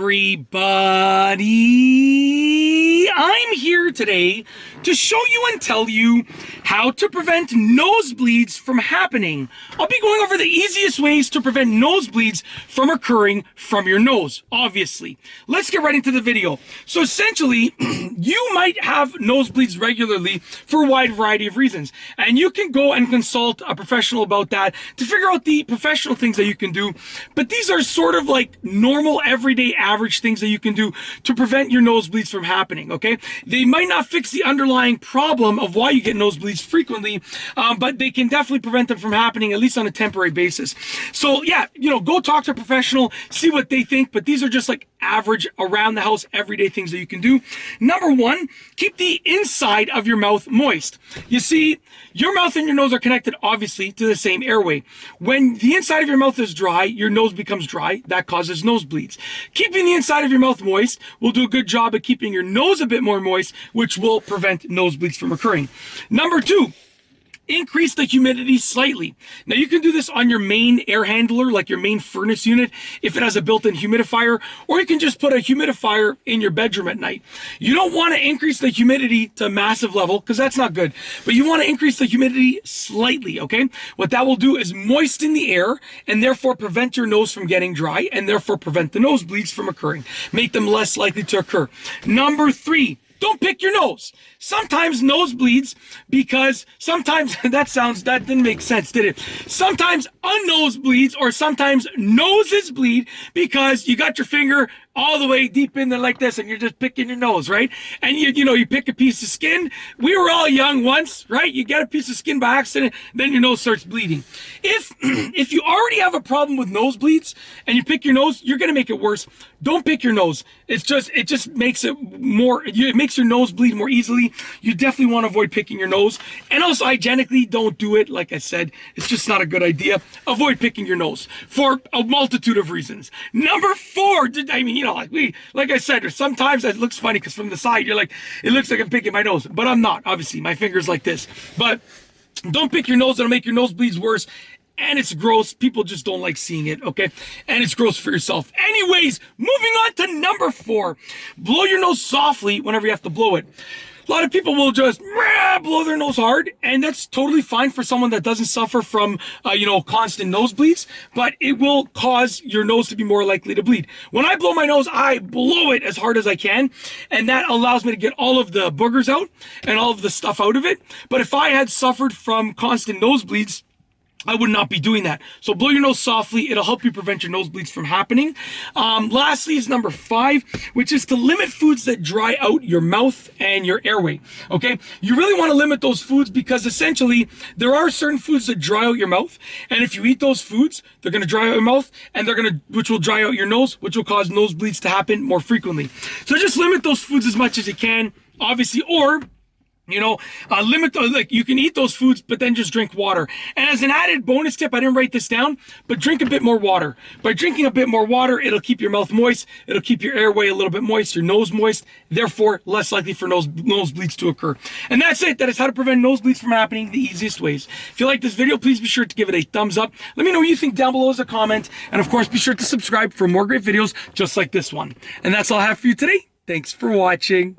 everybody. I'm here today to show you and tell you how to prevent nosebleeds from happening. I'll be going over the easiest ways to prevent nosebleeds from occurring from your nose, obviously. Let's get right into the video. So essentially, you might have nosebleeds regularly for a wide variety of reasons, and you can go and consult a professional about that to figure out the professional things that you can do. But these are sort of like normal, everyday, average things that you can do to prevent your nosebleeds from happening, okay? They might not fix the underlying problem of why you get nosebleeds frequently, but they can definitely prevent them from happening, at least on a temporary basis. So yeah, go talk to a professional, see what they think, but these are just like average, around the house, everyday things that you can do. Number one, keep the inside of your mouth moist. You see, your mouth and your nose are connected, obviously, to the same airway. When the inside of your mouth is dry, your nose becomes dry. That causes nosebleeds. Keeping the inside of your mouth moist will do a good job of keeping your nose a bit more moist, which will prevent nosebleeds from occurring. Number two, increase the humidity slightly. Now you can do this on your main air handler, like your main furnace unit, if it has a built-in humidifier, or you can just put a humidifier in your bedroom at night. You don't want to increase the humidity to a massive level, because that's not good, but you want to increase the humidity slightly, okay? What that will do is moisten the air, and therefore prevent your nose from getting dry, and therefore prevent the nosebleeds from occurring. Make them less likely to occur. Number three, don't pick your nose. Sometimes nosebleeds, because sometimes, that didn't make sense, did it? Sometimes a nose bleeds, or sometimes noses bleed because you got your finger all the way deep in there like this and you're just picking your nose, right? And you pick a piece of skin. We were all young once, right? You get a piece of skin by accident, then your nose starts bleeding. If you already have a problem with nosebleeds and you pick your nose, you're gonna make it worse. Don't pick your nose. It just makes it makes your nose bleed more easily. You definitely want to avoid picking your nose. And also hygienically, don't do it. Like I said, it's just not a good idea. Avoid picking your nose for a multitude of reasons. Number four, like I said, sometimes it looks funny because from the side, you're like, it looks like I'm picking my nose, but I'm not, obviously. My finger's like this. But don't pick your nose. It'll make your nosebleeds worse. And it's gross. People just don't like seeing it, okay? And it's gross for yourself. Anyways, moving on to number four. Blow your nose softly whenever you have to blow it. A lot of people will just blow their nose hard, and that's totally fine for someone that doesn't suffer from, constant nosebleeds, but it will cause your nose to be more likely to bleed. When I blow my nose, I blow it as hard as I can, and that allows me to get all of the boogers out and all of the stuff out of it. But if I had suffered from constant nosebleeds, I would not be doing that. So blow your nose softly. It'll help you prevent your nosebleeds from happening. Lastly is number five, which is to limit foods that dry out your mouth and your airway. Okay? You really want to limit those foods because essentially there are certain foods that dry out your mouth. And if you eat those foods, they're going to dry out your mouth and which will dry out your nose, which will cause nosebleeds to happen more frequently. So just limit those foods as much as you can, obviously, or limit those, like you can eat those foods, but then just drink water. And as an added bonus tip, I didn't write this down, but drink a bit more water. By drinking a bit more water, it'll keep your mouth moist. It'll keep your airway a little bit moist, your nose moist, therefore less likely for nosebleeds to occur. And that's it. That is how to prevent nosebleeds from happening the easiest ways. If you like this video, please be sure to give it a thumbs up. Let me know what you think down below as a comment. And of course, be sure to subscribe for more great videos just like this one. And that's all I have for you today. Thanks for watching.